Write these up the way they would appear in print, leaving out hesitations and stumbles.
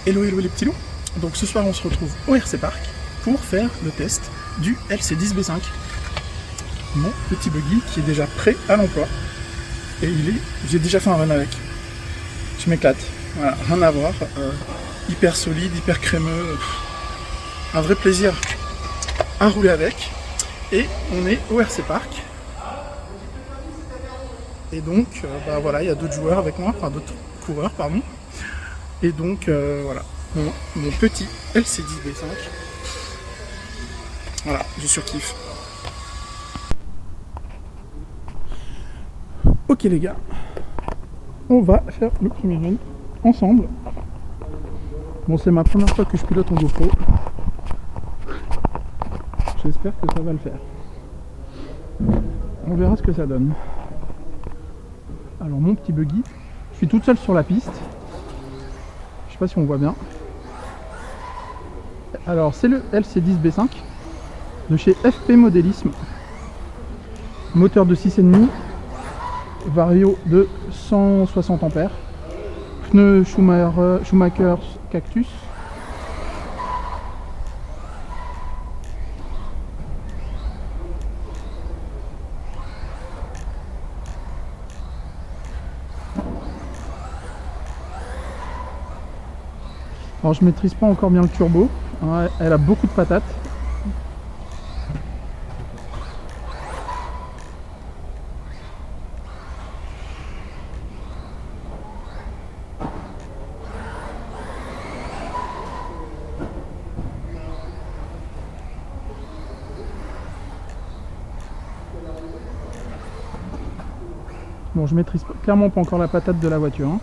Hello hello les petits loups. Donc ce soir on se retrouve au RC Park pour faire le test du LC10B5. Mon petit buggy qui est déjà prêt à l'emploi. Et j'ai déjà fait un run avec. Je m'éclate. Voilà, rien à voir. Hyper solide, hyper crémeux. Un vrai plaisir à rouler avec. Et on est au RC Park. Et donc voilà, il y a d'autres joueurs avec moi, enfin d'autres coureurs pardon. Et donc voilà, mon petit LC10B5. Voilà, je surkiffe. Ok les gars, on va faire le premier run ensemble. Bon, c'est ma première fois que je pilote en GoPro. J'espère que ça va le faire. On verra ce que ça donne. Alors mon petit buggy, je suis toute seule sur la piste. Je sais pas si on voit bien. Alors c'est le LC10B5 de chez FP Modélisme. Moteur de 6,5, vario de 160 ampères. Pneus Schumacher Cactus. Alors je maîtrise pas encore bien le turbo, hein, elle a beaucoup de patates. Bon, je maîtrise clairement pas encore la patate de la voiture, hein.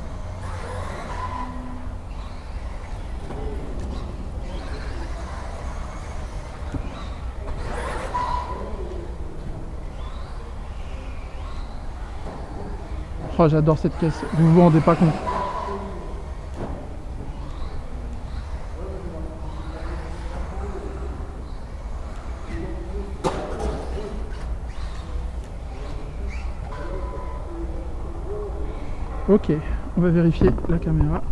Oh, j'adore cette caisse, vous vous rendez pas compte. Ok, on va vérifier la caméra.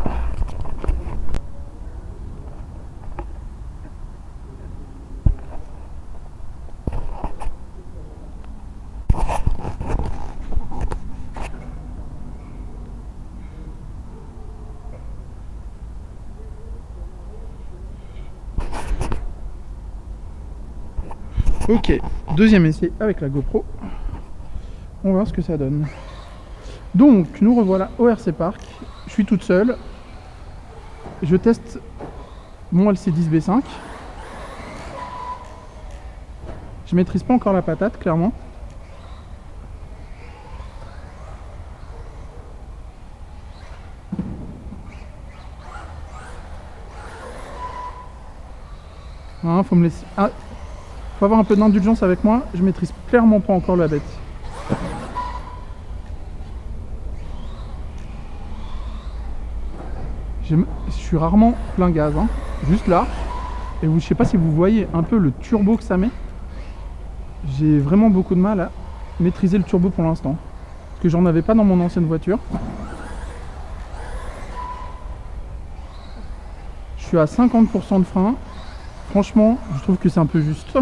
Ok, deuxième essai avec la GoPro. On va voir ce que ça donne. Donc, nous revoilà au RC Park. Je suis toute seule. Je teste mon LC10B5. Je maîtrise pas encore la patate, clairement. Hein, faut me laisser... faut avoir un peu d'indulgence avec moi. Je maîtrise clairement pas encore la bête. Je suis rarement plein gaz, hein. Juste là. Et je sais pas si vous voyez un peu le turbo que ça met. J'ai vraiment beaucoup de mal à maîtriser le turbo pour l'instant. Parce que j'en avais pas dans mon ancienne voiture. Je suis à 50% de frein. Franchement, je trouve que c'est un peu juste.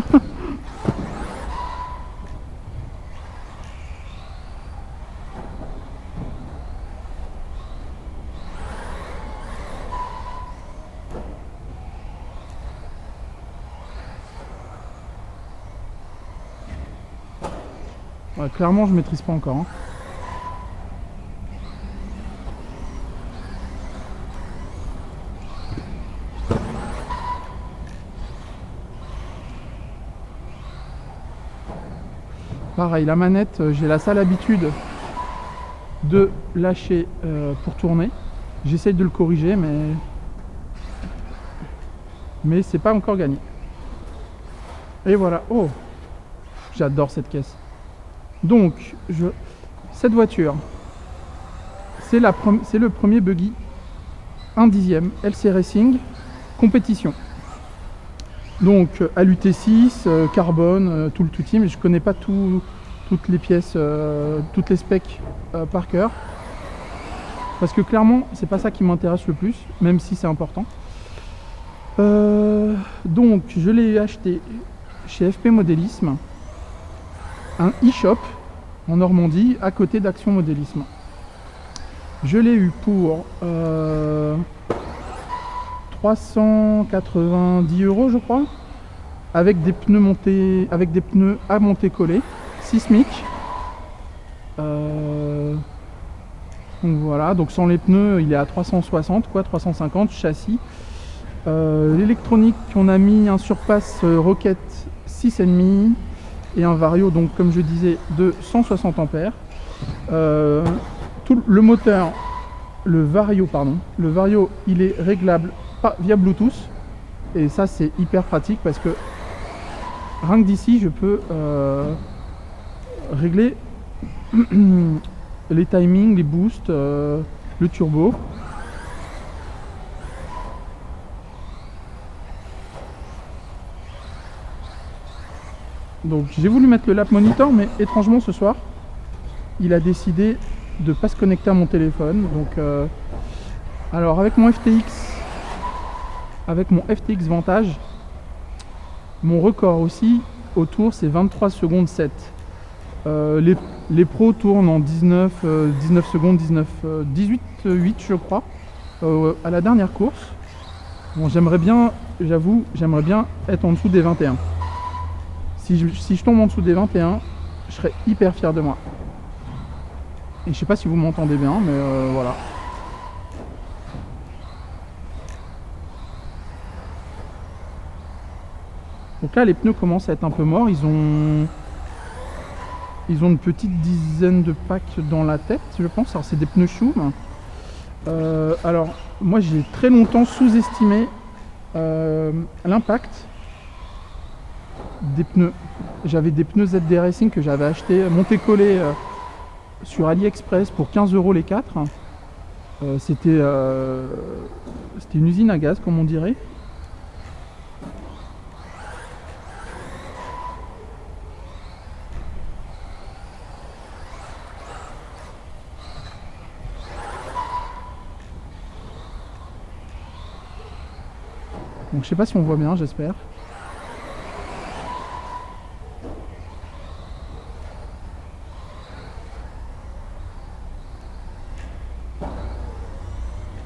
Ouais, clairement, je maîtrise pas encore, hein. Pareil, la manette, j'ai la sale habitude de lâcher pour tourner. J'essaye de le corriger, mais c'est pas encore gagné. Et voilà. Oh, j'adore cette caisse. Donc, cette voiture, c'est le premier buggy 1/10 LC Racing compétition. Donc à l'UT6, carbone, tout le tout-team, mais je connais pas toutes les pièces, toutes les specs par cœur. Parce que clairement, c'est pas ça qui m'intéresse le plus, même si c'est important. Donc, je l'ai acheté chez FP Modélisme, un e-shop en Normandie, à côté d'Action Modélisme. Je l'ai eu pour 390 €, je crois, avec des pneus montés, avec des pneus à monter collés, sismiques. Donc voilà, donc sans les pneus, il est à 360, quoi, 350 châssis. L'électronique, on a mis un surpass Rocket 6,5 et un vario, donc comme je disais, de 160 ampères. Tout le moteur, le vario, il est réglable via Bluetooth, et ça c'est hyper pratique parce que rien que d'ici je peux régler les timings, les boosts, le turbo. Donc j'ai voulu mettre le lap monitor, mais étrangement ce soir il a décidé de pas se connecter à mon téléphone. Donc alors avec mon FTX Vantage, mon record aussi au tour c'est 23 secondes 7. Les pros tournent en 19 secondes, 18 8 je crois, à la dernière course. Bon, j'aimerais bien être en dessous des 21. Si je tombe en dessous des 21, je serais hyper fier de moi. Et je sais pas si vous m'entendez bien, mais voilà. Donc là, les pneus commencent à être un peu morts. Ils ont une petite dizaine de packs dans la tête, je pense. Alors c'est des pneus Schum. Alors moi, j'ai très longtemps sous-estimé l'impact des pneus. J'avais des pneus ZD Racing que j'avais acheté monté-collé sur AliExpress pour 15 € les 4. C'était une usine à gaz, comme on dirait. Donc je sais pas si on voit bien, j'espère.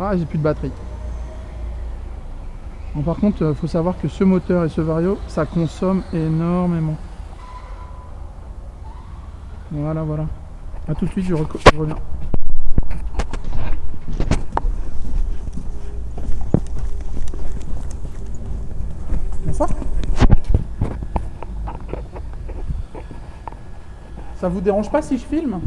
Ah, j'ai plus de batterie. Bon, par contre, il faut savoir que ce moteur et ce vario, ça consomme énormément. Voilà, voilà. A tout de suite, je reviens. Bonsoir. Ça vous dérange pas si je filme ?